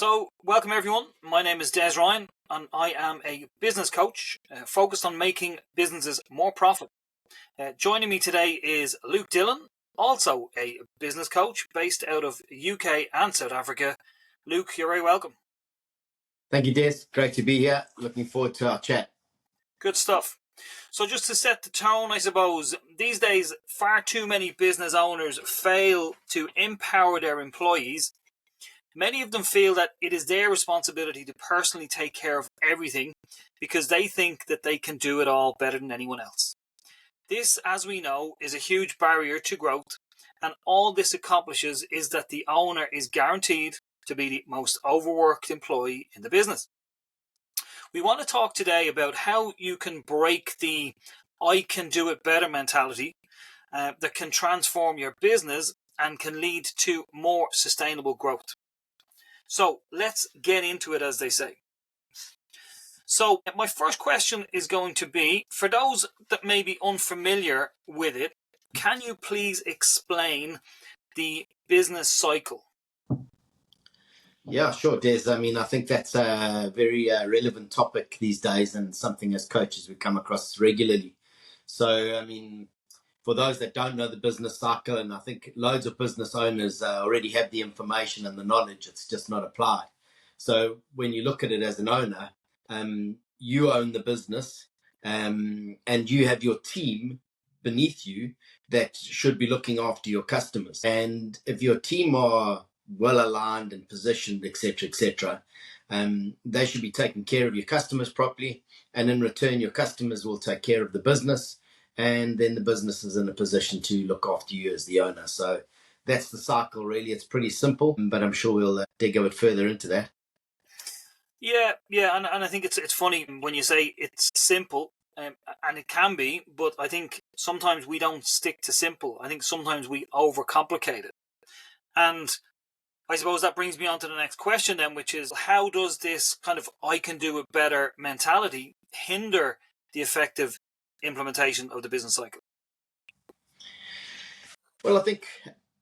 So, welcome everyone. My name is Des Ryan, and I am a business coach focused on making businesses more profitable. Joining me today is Luke Dillon, also a business coach based out of UK and South Africa. Luke, you're very welcome. Thank you, Des. Great to be here. Looking forward to our chat. Good stuff. So just to set the tone, I suppose, these days far too many business owners fail to empower their employees. Many of them feel that it is their responsibility to personally take care of everything because they think that they can do it all better than anyone else. This, as we know, is a huge barrier to growth, and all this accomplishes is that the owner is guaranteed to be the most overworked employee in the business. We want to talk today about how you can break the I can do it better mentality that can transform your business and can lead to more sustainable growth. So let's get into it, as they say. So my first question is going to be, for those that may be unfamiliar with it, can you please explain the business cycle? Yeah, sure, Des. I think that's a very relevant topic these days and something as coaches we come across regularly. So, for those that don't know the business cycle, and I think loads of business owners already have the information and the knowledge, it's just not applied. So when you look at it as an owner, you own the business and you have your team beneath you that should be looking after your customers. And if your team are well aligned and positioned, etc., they should be taking care of your customers properly. And in return, your customers will take care of the business. And then the business is in a position to look after you as the owner. So that's the cycle, really. It's pretty simple, but I'm sure we'll dig a bit further into that. Yeah, and I think it's funny when you say it's simple, and it can be, but I think sometimes we don't stick to simple. I think sometimes we overcomplicate it. And I suppose that brings me on to the next question then, which is, how does this kind of I can do it better mentality hinder the effective implementation of the business cycle? Well, I think,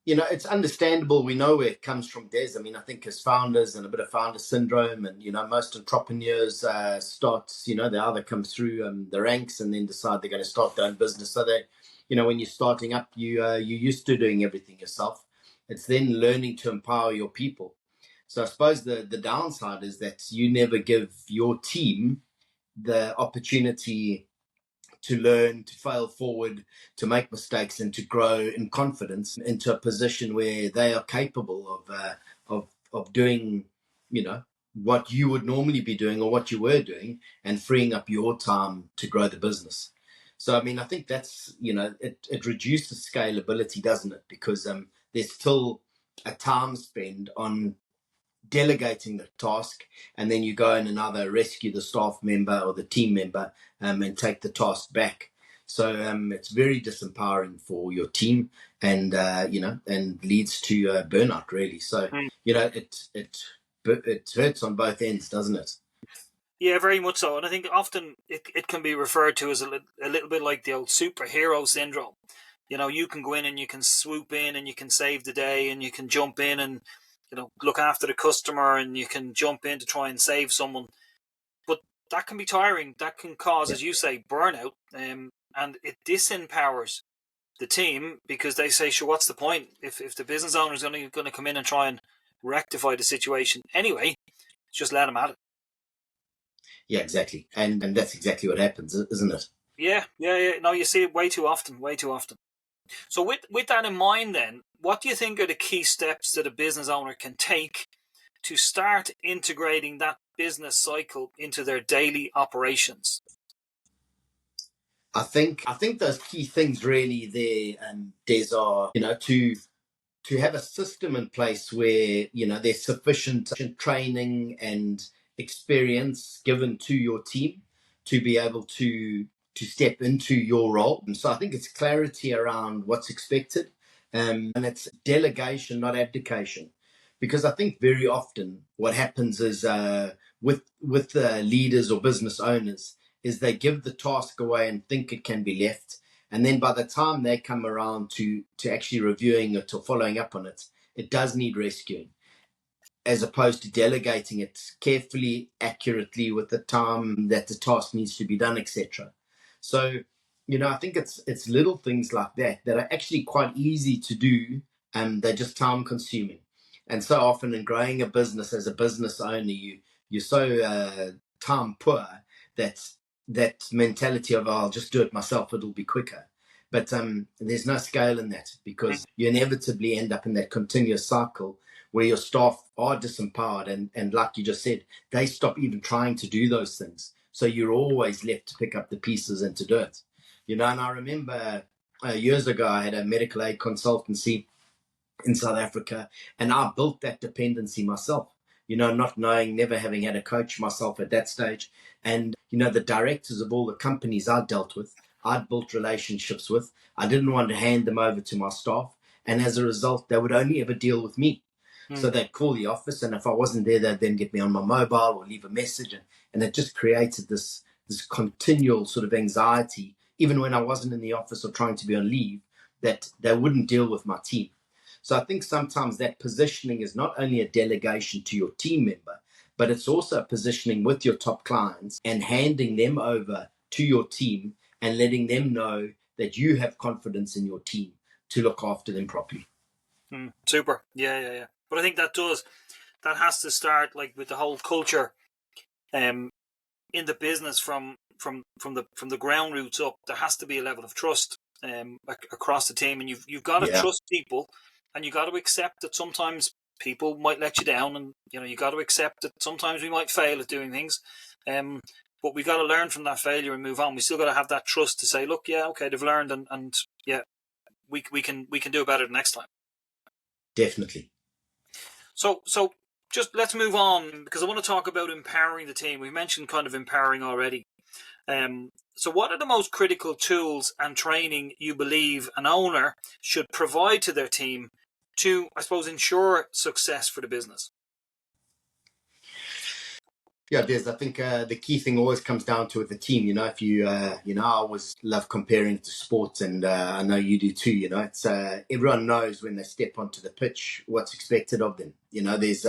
it's understandable. We know where it comes from, Des. I think as founders and a bit of founder syndrome, and, most entrepreneurs start, they either come through the ranks and then decide they're going to start their own business. So they, when you're starting up, you're used to doing everything yourself. It's then learning to empower your people. So I suppose the downside is that you never give your team the opportunity to learn, to fail forward, to make mistakes, and to grow in confidence into a position where they are capable of doing, what you would normally be doing or what you were doing, and freeing up your time to grow the business. So, I think that's, it reduces scalability, doesn't it? Because there's still a time spend on delegating the task, and then you go in and either rescue the staff member or the team member and take the task back. So it's very disempowering for your team, and and leads to burnout, really. So it hurts on both ends, doesn't it? Yeah, very much so. And I think often it can be referred to as a little bit like the old superhero syndrome. You can go in and you can swoop in and you can save the day, and you can jump in and look after the customer, and you can jump in to try and save someone. But that can be tiring. That can cause, as you say, burnout, and it disempowers the team, because they say, sure, what's the point if the business owner is going to come in and try and rectify the situation anyway? Just let him at it. Yeah, exactly. And that's exactly what happens, isn't it? Yeah. No, you see it way too often. So with that in mind then, what do you think are the key steps that a business owner can take to start integrating that business cycle into their daily operations? I think those key things really there, Des, are, to have a system in place where, there's sufficient training and experience given to your team to be able to step into your role. And so I think it's clarity around what's expected, and it's delegation, not abdication. Because I think very often what happens is with leaders or business owners is they give the task away and think it can be left. And then by the time they come around to actually reviewing it or following up on it, it does need rescuing. as opposed to delegating it carefully, accurately, with the time that the task needs to be done, etc. So, I think it's little things like that that are actually quite easy to do, and they're just time consuming. And so often in growing a business as a business owner, you're so time poor that that mentality of, oh, I'll just do it myself, it'll be quicker. But there's no scale in that, because you inevitably end up in that continuous cycle where your staff are disempowered, and like you just said, they stop even trying to do those things. So you're always left to pick up the pieces and to do it. And I remember years ago, I had a medical aid consultancy in South Africa, and I built that dependency myself, not knowing, never having had a coach myself at that stage. And, the directors of all the companies I dealt with, I'd built relationships with. I didn't want to hand them over to my staff. And as a result, they would only ever deal with me. So they'd call the office, and if I wasn't there, they'd then get me on my mobile or leave a message. And it just created this continual sort of anxiety, even when I wasn't in the office or trying to be on leave, that they wouldn't deal with my team. So I think sometimes that positioning is not only a delegation to your team member, but it's also a positioning with your top clients and handing them over to your team and letting them know that you have confidence in your team to look after them properly. Super. Yeah. But I think that has to start like with the whole culture in the business from the ground roots up. There has to be a level of trust across the team, and you've got to trust people, and you got to accept that sometimes people might let you down, and you got to accept that sometimes we might fail at doing things, but we got to learn from that failure and move on. We still got to have that trust to say, look, yeah, okay, they've learned, and yeah, we can do better the next time. Definitely. So just let's move on, because I want to talk about empowering the team. We mentioned kind of empowering already. So what are the most critical tools and training you believe an owner should provide to their team to, I suppose, ensure success for the business? Yeah, Des, I think the key thing always comes down to the team. If you, I always love comparing it to sports, and I know you do too. It's everyone knows when they step onto the pitch what's expected of them. There's,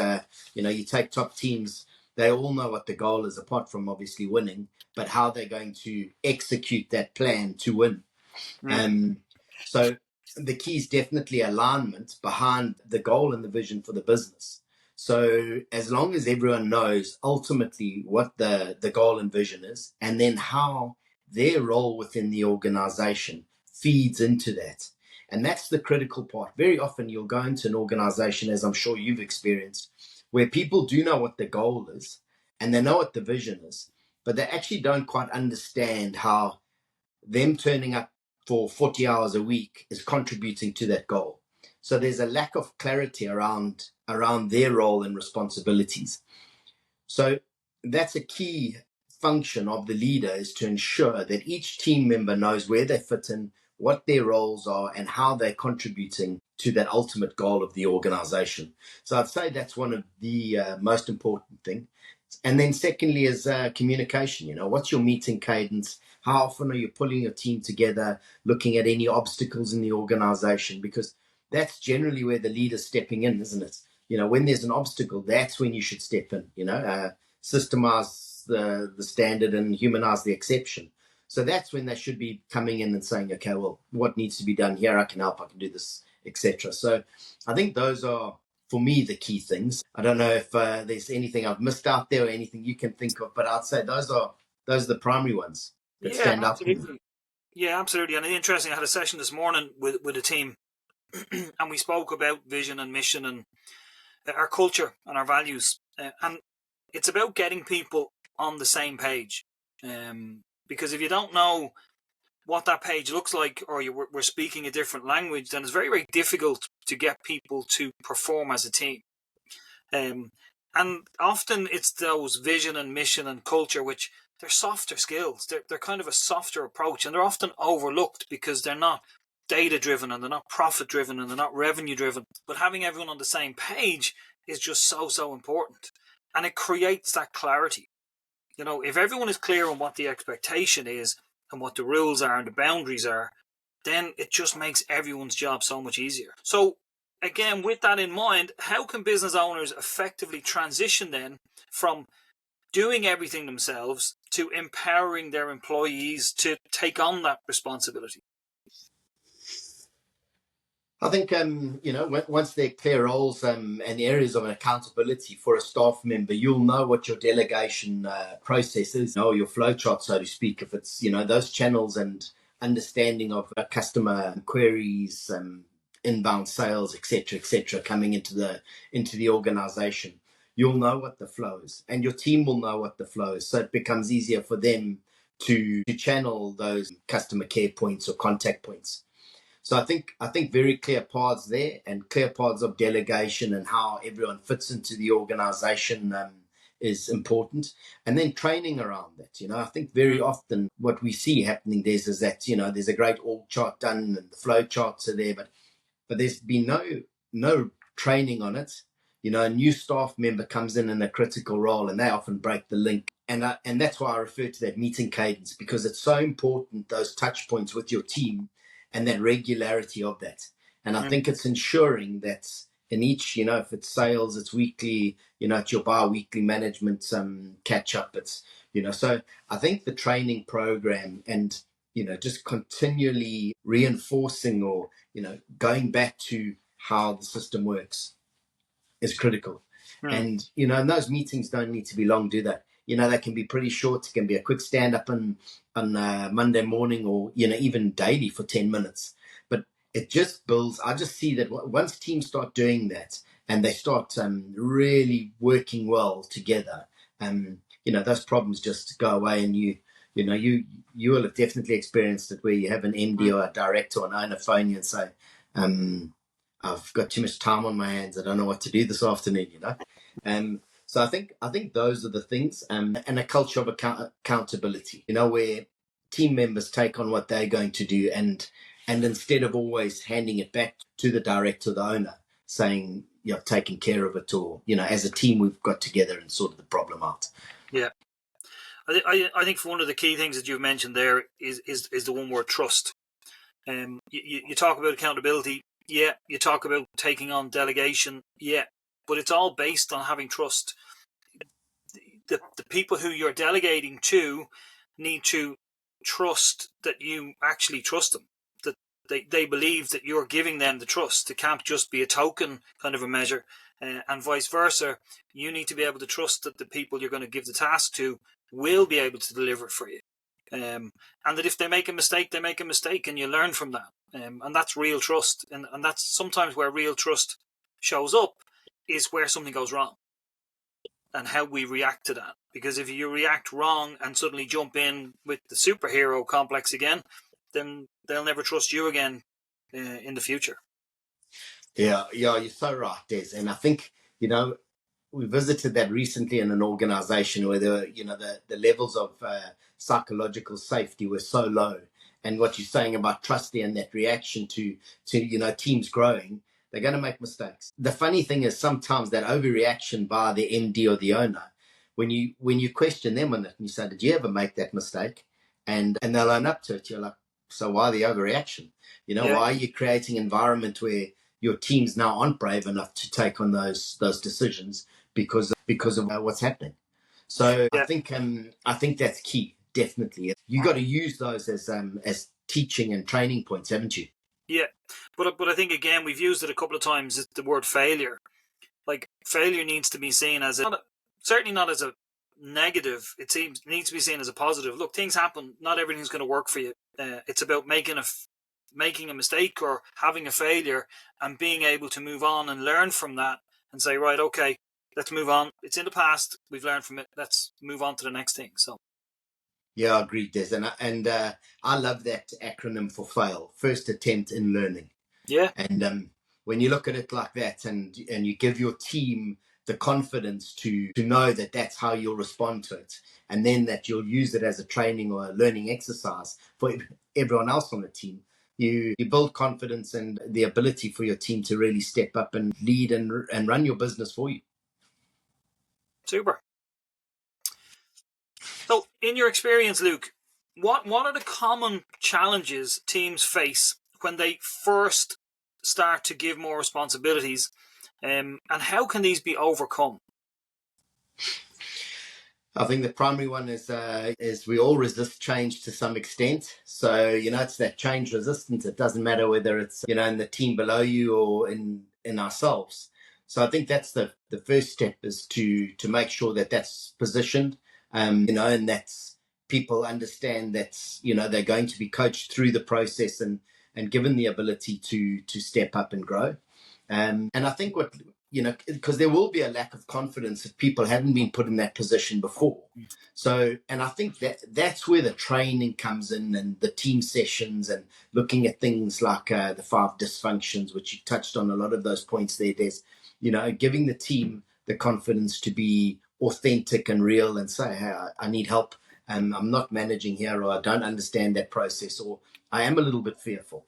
you take top teams, they all know what the goal is, apart from obviously winning, but how they're going to execute that plan to win. So the key is definitely alignment behind the goal and the vision for the business. So as long as everyone knows ultimately what the goal and vision is, and then how their role within the organization feeds into that. And that's the critical part. Very often you'll go into an organization, as I'm sure you've experienced, where people do know what the goal is and they know what the vision is, but they actually don't quite understand how them turning up for 40 hours a week is contributing to that goal. So there's a lack of clarity around their role and responsibilities. So that's a key function of the leader, is to ensure that each team member knows where they fit in, what their roles are, and how they're contributing to that ultimate goal of the organization. So I'd say that's one of the most important things. And then secondly is communication. What's your meeting cadence? How often are you pulling your team together, looking at any obstacles in the organization? Because that's generally where the leader's stepping in, isn't it? When there's an obstacle, that's when you should step in, systemize the standard and humanize the exception. So that's when they should be coming in and saying, okay, well, what needs to be done here? I can help, I can do this, etc. So I think those are, for me, the key things. I don't know if there's anything I've missed out there or anything you can think of, but I'd say those are the primary ones that stand out for me. Yeah, absolutely. And it's interesting, I had a session this morning with a team and we spoke about vision and mission and our culture and our values. And it's about getting people on the same page. Because if you don't know what that page looks like, or we're speaking a different language, then it's very, very difficult to get people to perform as a team. And often it's those vision and mission and culture, which they're softer skills. They're kind of a softer approach, and they're often overlooked because they're not data driven and they're not profit driven and they're not revenue driven. But having everyone on the same page is just so important, and it creates that clarity. If everyone is clear on what the expectation is and what the rules are and the boundaries are, then it just makes everyone's job so much easier. So again, with that in mind, how can business owners effectively transition then from doing everything themselves to empowering their employees to take on that responsibility? I think once there are clear roles and areas of accountability for a staff member, you'll know what your delegation process is, your flow chart, so to speak. If it's those channels and understanding of customer queries, inbound sales, etc., coming into the organization, you'll know what the flow is, and your team will know what the flow is. So it becomes easier for them to channel those customer care points or contact points. So I think very clear paths there and clear paths of delegation and how everyone fits into the organization is important. And then training around that. I think very often what we see happening there is that, there's a great org chart done and the flow charts are there, but there's been no training on it. A new staff member comes in a critical role and they often break the link. And that's why I refer to that meeting cadence, because it's so important, those touch points with your team and that regularity of that. And I think it's ensuring that in each, if it's sales, it's weekly, it's your bi-weekly management catch up. It's, so I think the training program and, just continually reinforcing or, going back to how the system works is critical. And, and those meetings don't need to be long, do they? They can be pretty short. It can be a quick stand up on Monday morning or, even daily for 10 minutes. But it just builds. I just see that once teams start doing that and they start really working well together, those problems just go away. And you will have definitely experienced it where you have an MD or a director or an owner phone you and say, I've got too much time on my hands. I don't know what to do this afternoon, So I think those are the things, and a culture of accountability, where team members take on what they're going to do, and instead of always handing it back to the director or the owner, saying you've taken care of it, or as a team we've got together and sorted the problem out. Yeah, I think one of the key things that you've mentioned there is the one word trust. You talk about accountability, yeah. You talk about taking on delegation, yeah. But it's all based on having trust. The people who you're delegating to need to trust that you actually trust them, that they believe that you're giving them the trust. It can't just be a token kind of a measure, and vice versa. You need to be able to trust that the people you're going to give the task to will be able to deliver it for you. And that if they make a mistake, they make a mistake and you learn from that. And that's real trust. And that's sometimes where real trust shows up, is where something goes wrong and how we react to that. Because if you react wrong and suddenly jump in with the superhero complex again, then they'll never trust you again in the future. Yeah, you're so right, Des. And I think, we visited that recently in an organization where the levels of psychological safety were so low. And what you're saying about trust and that reaction to teams growing, they're going to make mistakes. The funny thing is sometimes that overreaction by the MD or the owner, when you question them on it and you say, did you ever make that mistake? And they'll own up to it. You're like, so why the overreaction? Why are you creating an environment where your teams now aren't brave enough to take on those decisions because of what's happening? So I think that's key. Definitely, you got to use those as teaching and training points, haven't you? Yeah, but I think again we've used it a couple of times. It's the word failure. Like failure needs to be seen as certainly not as a negative. It needs to be seen as a positive. Look, things happen. Not everything's going to work for you. It's about making a mistake or having a failure and being able to move on and learn from that and say, right, okay, let's move on. It's in the past. We've learned from it. Let's move on to the next thing. So. Yeah, I agree, Des. And I love that acronym for FAIL, first attempt in learning. Yeah. And when you look at it like that and you give your team the confidence to know that that's how you'll respond to it, and then that you'll use it as a training or a learning exercise for everyone else on the team, you build confidence and the ability for your team to really step up and lead and run your business for you. Super. So, in your experience, Luke, what are the common challenges teams face when they first start to give more responsibilities, and how can these be overcome? I think the primary one is we all resist change to some extent. So, it's that change resistance. It doesn't matter whether it's, in the team below you or in ourselves. So I think that's the first step, is to make sure that that's positioned, and that's people understand that's, they're going to be coached through the process and given the ability to step up and grow. And I think because there will be a lack of confidence if people haven't been put in that position before. So, and I think that's where the training comes in, and the team sessions, and looking at things like the 5 dysfunctions, which you touched on a lot of those points there. There's, giving the team the confidence to be authentic and real and say, hey, I need help. I'm not managing here, or I don't understand that process, or I am a little bit fearful.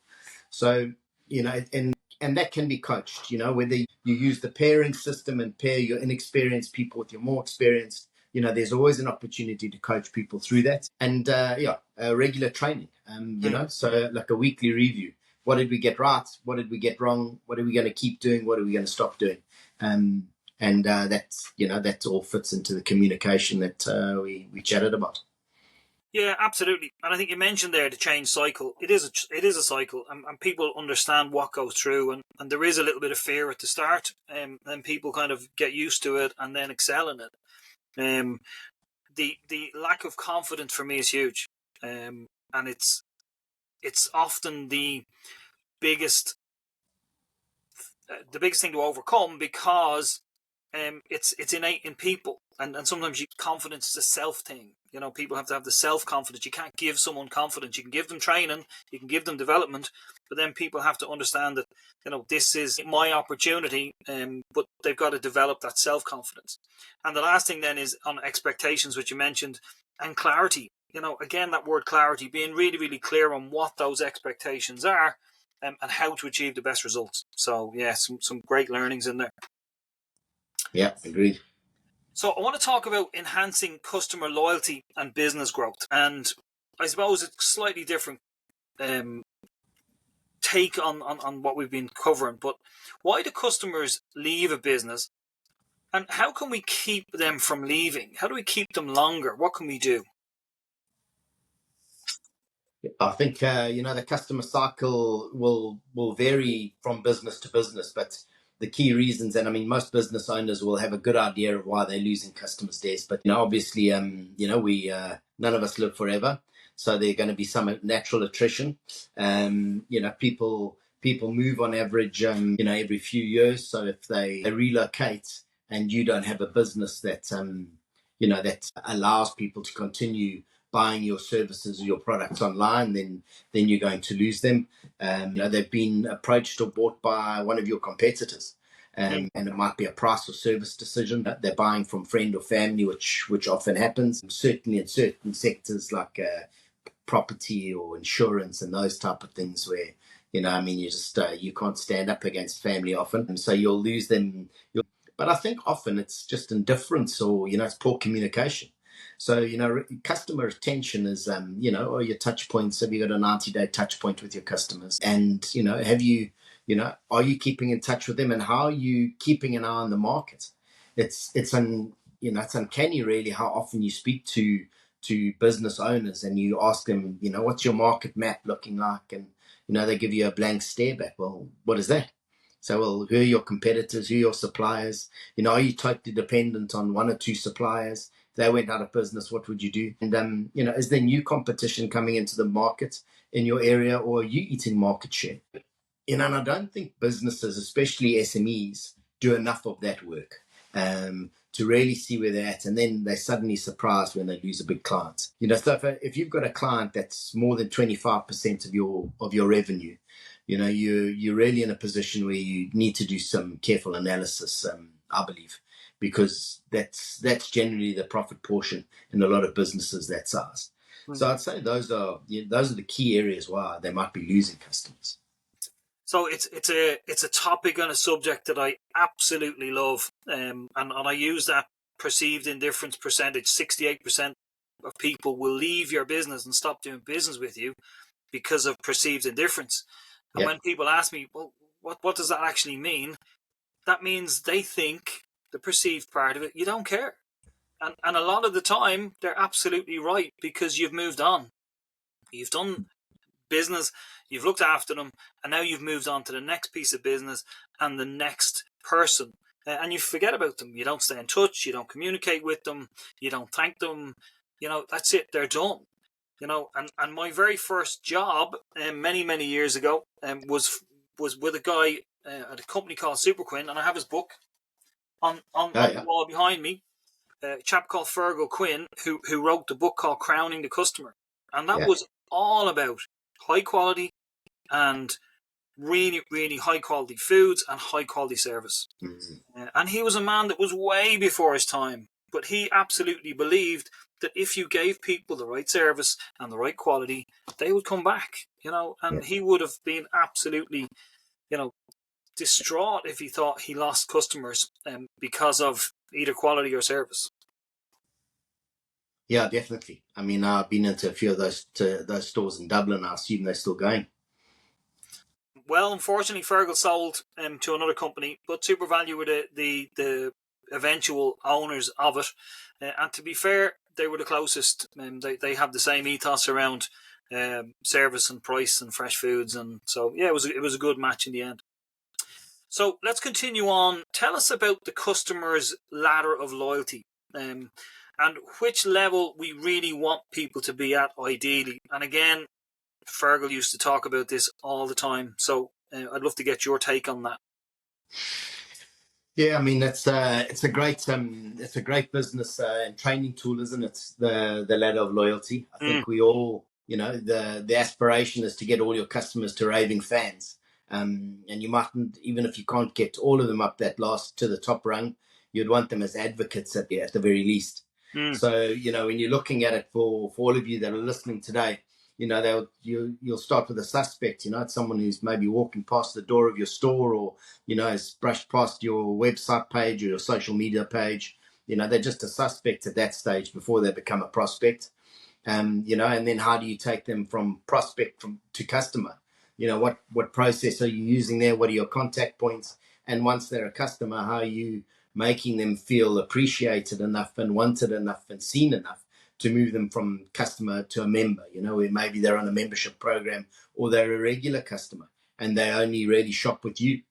So, and that can be coached, whether you use the pairing system and pair your inexperienced people with your more experienced, there's always an opportunity to coach people through that. And regular training, so like a weekly review. What did we get right? What did we get wrong? What are we going to keep doing? What are we going to stop doing? And that all fits into the communication that we chatted about. Yeah, absolutely. And I think you mentioned there the change cycle. It is a cycle, and people understand what goes through, and there is a little bit of fear at the start, and people kind of get used to it and then excel in it. The lack of confidence for me is huge, and it's often the biggest thing to overcome, because it's innate in people, and sometimes confidence is a self thing. People have to have the self confidence. You can't give someone confidence. You can give them training, you can give them development, but then people have to understand that this is my opportunity, but they've got to develop that self confidence. And the last thing then is on expectations, which you mentioned, and clarity. Again, that word clarity, being really, really clear on what those expectations are, and how to achieve the best results. So yeah, some great learnings in there. Yeah, agreed. So I want to talk about enhancing customer loyalty and business growth. And I suppose it's slightly different take on what we've been covering. But why do customers leave a business? And how can we keep them from leaving? How do we keep them longer? What can we do? I think the customer cycle will vary from business to business, but the key reasons, and I mean, most business owners will have a good idea of why they're losing customers, Des. But obviously, we none of us live forever, so there's going to be some natural attrition. People move on average, every few years. So if they relocate and you don't have a business that that allows people to continue buying your services or your products online, then you're going to lose them. They've been approached or bought by one of your competitors, and it might be a price or service decision. They're buying from friend or family, which often happens. Certainly in certain sectors like property or insurance and those type of things, where you just you can't stand up against family often, and so you'll lose them. But I think often it's just indifference, or it's poor communication. So, customer retention is, or your touch points. Have you got a 90-day touch point with your customers? And, have you, are you keeping in touch with them, and how are you keeping an eye on the market? It's uncanny really how often you speak to business owners and you ask them, what's your market map looking like? And, they give you a blank stare back. Well, what is that? So, well, who are your competitors? Who are your suppliers? Are you totally dependent on one or two suppliers? If they went out of business, what would you do? And, is there new competition coming into the market in your area, or are you eating market share? And I don't think businesses, especially SMEs, do enough of that work to really see where they're at. And then they're suddenly surprised when they lose a big client. So if you've got a client that's more than 25% of your revenue, you're really in a position where you need to do some careful analysis, I believe, because that's generally the profit portion in a lot of businesses that size. So I'd say those are the key areas why they might be losing customers. So it's a topic and a subject that I absolutely love, and I use that perceived indifference percentage. 68% of people will leave your business and stop doing business with you because of perceived indifference. And when people ask me, well, what does that actually mean? That means they think the perceived part of it, you don't care. And a lot of the time, they're absolutely right, because you've moved on. You've done business, you've looked after them, and now you've moved on to the next piece of business and the next person. And you forget about them. You don't stay in touch. You don't communicate with them. You don't thank them. That's it. They're done. And my very first job, many years ago, was with a guy at a company called Super Quinn, and I have his book on the wall behind me. A chap called Fergal Quinn, who wrote the book called Crowning the Customer, and that was all about high quality and really high quality foods and high quality service. And he was a man that was way before his time, but he absolutely believed that if you gave people the right service and the right quality, they would come back. And he would have been absolutely, distraught if he thought he lost customers because of either quality or service. Yeah, definitely. I mean, I've been into a few of those stores in Dublin. I assume they're still going. Well, unfortunately, Fergal sold to another company, but SuperValue were the eventual owners of it. And to be fair, they were the closest. They have the same ethos around service and price and fresh foods, and so it was a good match in the end. So let's continue on. Tell us about the customer's ladder of loyalty, and which level we really want people to be at ideally. And again, Fergal used to talk about this all the time, so I'd love to get your take on that. Yeah, I mean it's a great business and training tool, isn't it? The ladder of loyalty. I think we all, the aspiration is to get all your customers to raving fans, and you mightn't, even if you can't get all of them up that last to the top rung, you'd want them as advocates at the very least. So when you're looking at it for all of you that are listening today, you'll start with a suspect. It's someone who's maybe walking past the door of your store, or has brushed past your website page or your social media page. They're just a suspect at that stage before they become a prospect. And then how do you take them from prospect to customer? What process are you using there? What are your contact points? And once they're a customer, how are you making them feel appreciated enough and wanted enough and seen enough to move them from customer to a member, where maybe they're on a membership program, or they're a regular customer and they only really shop with you.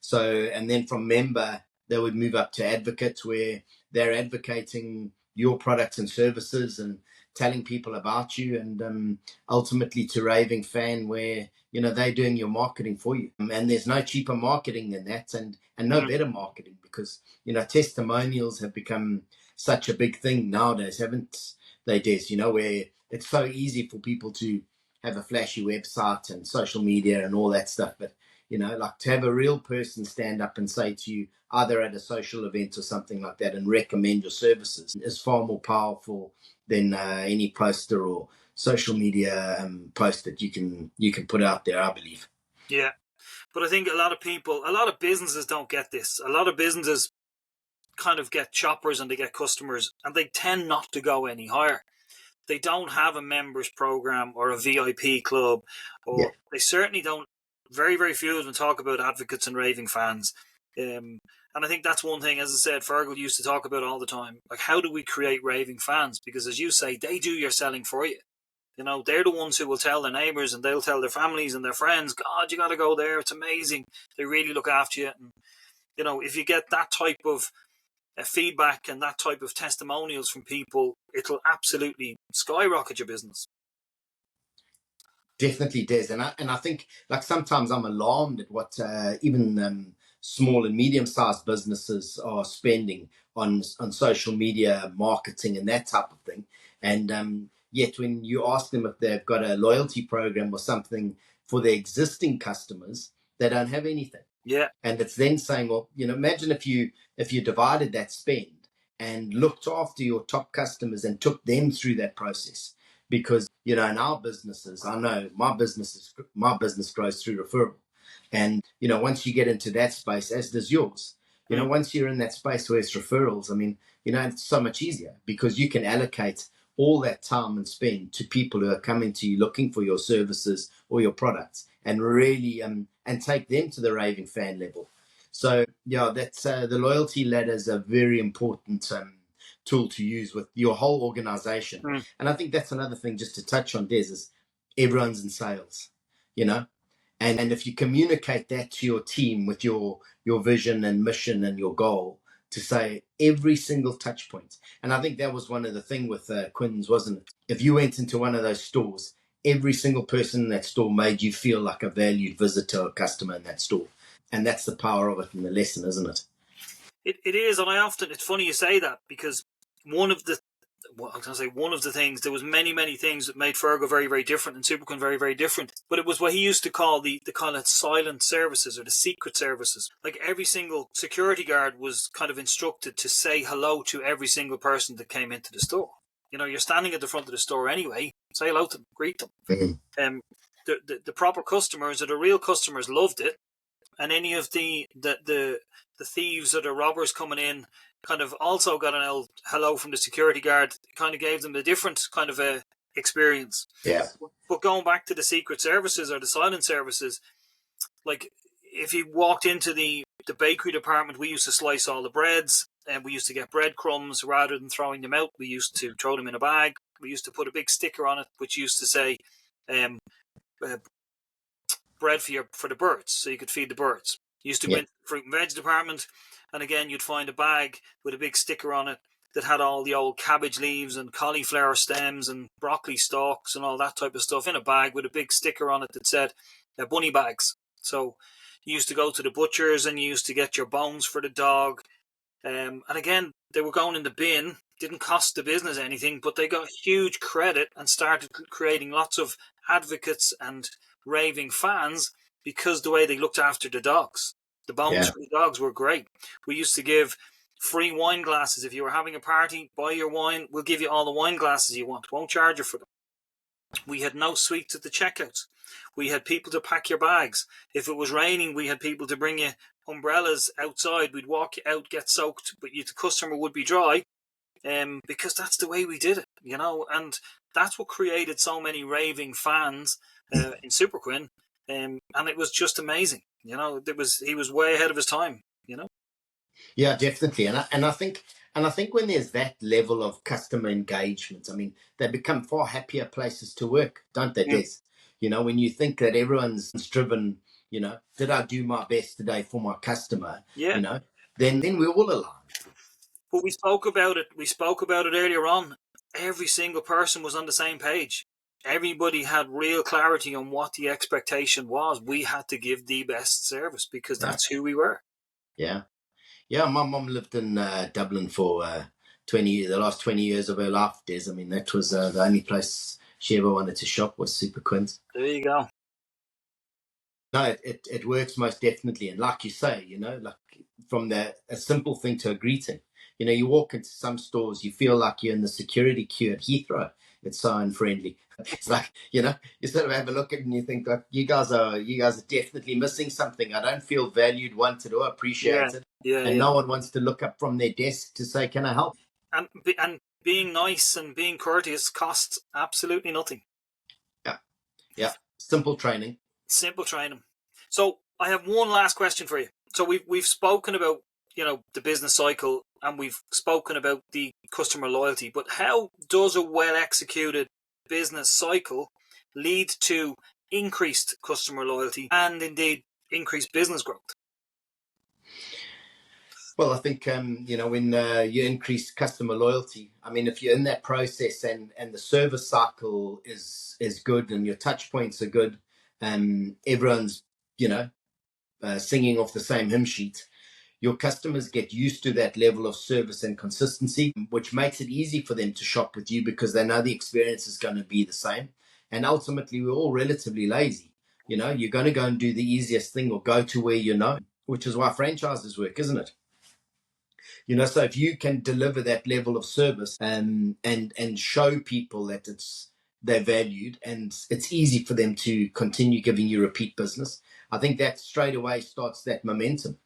So, and then from member, they would move up to advocate, where they're advocating your products and services and telling people about you, and ultimately to raving fan, where they're doing your marketing for you. And there's no cheaper marketing than that, and no better marketing, because testimonials have become such a big thing nowadays, haven't they, Des? Where it's so easy for people to have a flashy website and social media and all that stuff, but like to have a real person stand up and say to you, either at a social event or something like that, and recommend your services, is far more powerful than any poster or social media post that you can put out there, I believe. Yeah, but I think a lot of businesses don't get this. A lot of businesses kind of get shoppers and they get customers, and they tend not to go any higher. They don't have a members program or a VIP club, or they certainly don't. Very few of them talk about advocates and raving fans. And I think that's one thing, as I said, Fergal used to talk about all the time. Like, how do we create raving fans? Because as you say, they do your selling for you. They're the ones who will tell their neighbours, and they'll tell their families and their friends, God, you got to go there. It's amazing. They really look after you. And, if you get that type of feedback and that type of testimonials from people, it'll absolutely skyrocket your business. Definitely does. And I think, like, sometimes I'm alarmed at what even small and medium-sized businesses are spending on social media marketing and that type of thing. And yet when you ask them if they've got a loyalty program or something for their existing customers, they don't have anything. Yeah. And it's then saying, well, imagine if you divided that spend and looked after your top customers and took them through that process. Because, in our businesses, I know my business grows through referral. And, once you get into that space, as does yours, once you're in that space where it's referrals, I mean, it's so much easier, because you can allocate all that time and spend to people who are coming to you looking for your services or your products, and really and take them to the raving fan level. So yeah, that's the loyalty ladder is a very important tool to use with your whole organization. And I think that's another thing just to touch on, Des, is everyone's in sales, you know, and if you communicate that to your team with your vision and mission and your goal, to say every single touch point. And I think that was one of the thing with Quinn's, wasn't it? If you went into one of those stores, every single person in that store made you feel like a valued visitor or customer in that store. And that's the power of it in the lesson, isn't it? It is, and it's funny you say that, because one of the things, there was many things that made Fergo very, very different and Superquinn very, very different. But it was what he used to call the kind of silent services, or the secret services. Like, every single security guard was kind of instructed to say hello to every single person that came into the store. You know, you're standing at the front of the store anyway, say hello to them, greet them. Mm-hmm. The proper customers, or the real customers, loved it. And any of the thieves or the robbers coming in kind of also got an old hello from the security guard. It kind of gave them a different kind of a experience. Yeah. But going back to the secret services or the silent services, like, if you walked into the bakery department, we used to slice all the breads, and we used to get breadcrumbs. Rather than throwing them out, we used to throw them in a bag. We used to put a big sticker on it which used to say bread for the birds, so you could feed the birds. You used to go into the fruit and veg department, and again you'd find a bag with a big sticker on it that had all the old cabbage leaves and cauliflower stems and broccoli stalks and all that type of stuff in a bag with a big sticker on it that said bunny bags. So you used to go to the butchers and you used to get your bones for the dog, and again they were going in the bin. Didn't cost the business anything, but they got huge credit and started creating lots of advocates and raving fans because the way they looked after the dogs. The bones for the dogs were great. We used to give free wine glasses. If you were having a party, buy your wine, we'll give you all the wine glasses you want. Won't charge you for them. We had no sweets at the checkouts. We had people to pack your bags. If it was raining, we had people to bring you umbrellas outside. We'd walk you out, get soaked, but the customer would be dry, because that's the way we did it, you know. And that's what created so many raving fans in Superquinn, and it was just amazing, you know. He was way ahead of his time, you know. Yeah, definitely. And I think when there's that level of customer engagement, I mean, they become far happier places to work, don't they, Des? You know, when you think that everyone's driven, you know, did I do my best today for my customer? You know, then we're all aligned. But we spoke about it earlier on. Every single person was on the same page. Everybody had real clarity on what the expectation was. We had to give the best service because that's who we were. Yeah. Yeah, my mum lived in Dublin for the last 20 years of her life, Des. I mean, that was the only place she ever wanted to shop was Superquinn. There you go. No, it works most definitely. And like you say, you know, like from a simple thing to a greeting. You know, you walk into some stores, you feel like you're in the security queue at Heathrow. It's so unfriendly. It's like, you know, you sort of have a look at it and you think, like, you guys are definitely missing something. I don't feel valued, wanted, or appreciated. And no one wants to look up from their desk to say, can I help? And being nice and being courteous costs absolutely nothing. Yeah. Simple training. So I have one last question for you. So we've spoken about, you know, the business cycle, and we've spoken about the customer loyalty, but how does a well executed business cycle lead to increased customer loyalty and indeed increased business growth? Well, I think, you know, when you increase customer loyalty, I mean, if you're in that process and the service cycle is good and your touch points are good, everyone's, you know, singing off the same hymn sheet, your customers get used to that level of service and consistency, which makes it easy for them to shop with you because they know the experience is going to be the same. And ultimately, we're all relatively lazy. You know, you're going to go and do the easiest thing or go to where you know, which is why franchises work, isn't it? You know, so if you can deliver that level of service and show people that they're valued and it's easy for them to continue giving you repeat business, I think that straight away starts that momentum.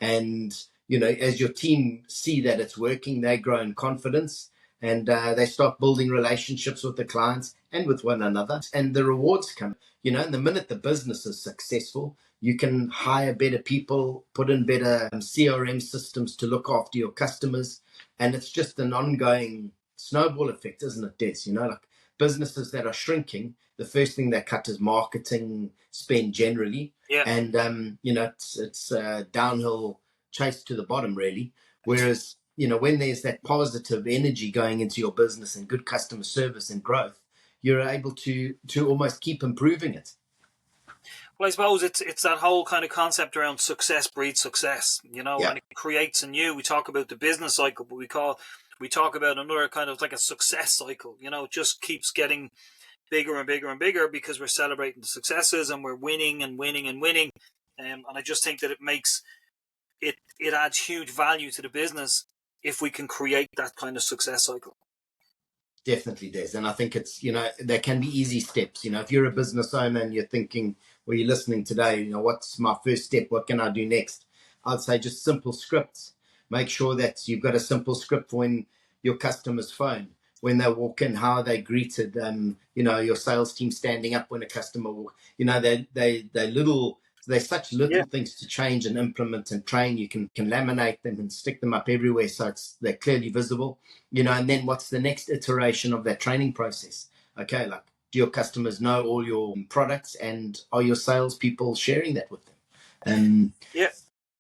And, you know, as your team see that it's working, they grow in confidence and they start building relationships with the clients and with one another. And the rewards come, you know, and the minute the business is successful, You can hire better people, put in better CRM systems to look after your customers. And it's just an ongoing snowball effect, isn't it, Des? You know, like businesses that are shrinking, the first thing they cut is marketing spend generally. Yeah. And, you know, it's a downhill chase to the bottom, really. Whereas, you know, when there's that positive energy going into your business and good customer service and growth, you're able to almost keep improving it. Well, I suppose it's that whole kind of concept around success breeds success, you know, and it creates a new. We talk about the business cycle, but we talk about another kind of like a success cycle. You know, it just keeps getting bigger and bigger and bigger because we're celebrating the successes and we're winning and winning and winning. And I just think that it makes it adds huge value to the business if we can create that kind of success cycle. Definitely does. And I think it's, you know, there can be easy steps. You know, if you're a business owner and you're thinking, well, you're listening today, you know, what's my first step? What can I do next? I'd say just simple scripts. Make sure that you've got a simple script for when your customers phone, when they walk in, how they greeted, you know, your sales team standing up when a customer walk, you know, they're such little things to change and implement and train. You can laminate them and stick them up everywhere so they're clearly visible, you know. And then what's the next iteration of that training process? Okay, like, do your customers know all your products, and are your salespeople sharing that with them? Yeah.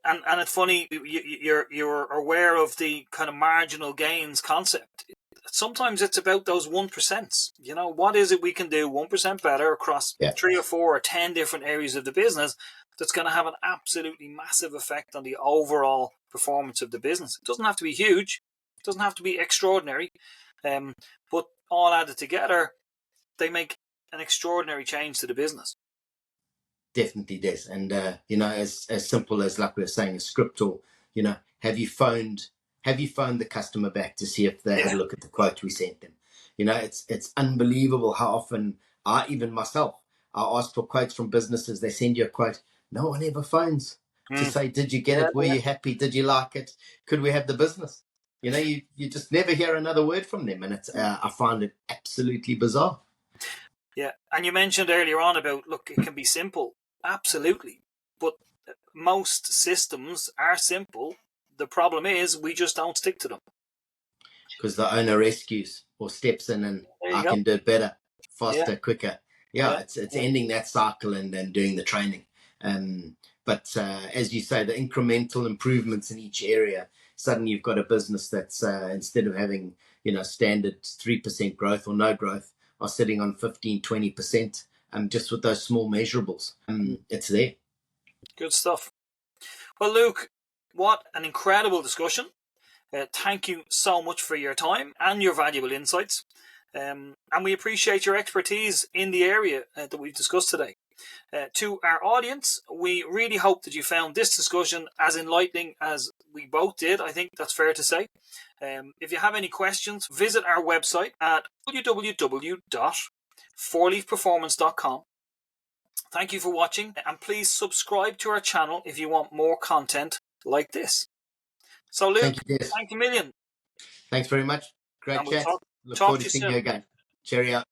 And it's funny, you're aware of the kind of marginal gains concept. Sometimes it's about those 1%. You know, what is it we can do 1% better across 3 or 4 or 10 different areas of the business that's going to have an absolutely massive effect on the overall performance of the business? It doesn't have to be huge. It doesn't have to be extraordinary. But all added together, they make an extraordinary change to the business. Definitely does. And you know, as simple as, like we were saying, a script, or, you know, have you phoned the customer back to see if they had a look at the quote we sent them? You know, it's unbelievable how often I ask for quotes from businesses. They send you a quote, no one ever phones to say, did you get it? Were you happy? Did you like it? Could we have the business? You know, you just never hear another word from them, and it's I find it absolutely bizarre. Yeah, and you mentioned earlier on about, look, it can be simple. Absolutely. But most systems are simple. The problem is we just don't stick to them. Because the owner rescues or steps in and can do it better, faster, quicker. It's ending that cycle and doing the training. But as you say, the incremental improvements in each area, suddenly you've got a business that's instead of having, you know, standard 3% growth or no growth, are sitting on 15, 20%. Just with those small measurables, it's there. Good stuff. Well, Luke, what an incredible discussion. Thank you so much for your time and your valuable insights. And we appreciate your expertise in the area that we've discussed today. To our audience, we really hope that you found this discussion as enlightening as we both did. I think that's fair to say. If you have any questions, visit our website at www.4leafperformance.com. Thank you for watching, and please subscribe to our channel if you want more content like this. So, Luke, thanks a million. Thanks very much. Great chat. Look talk forward to to you seeing soon. you again. Cheerio.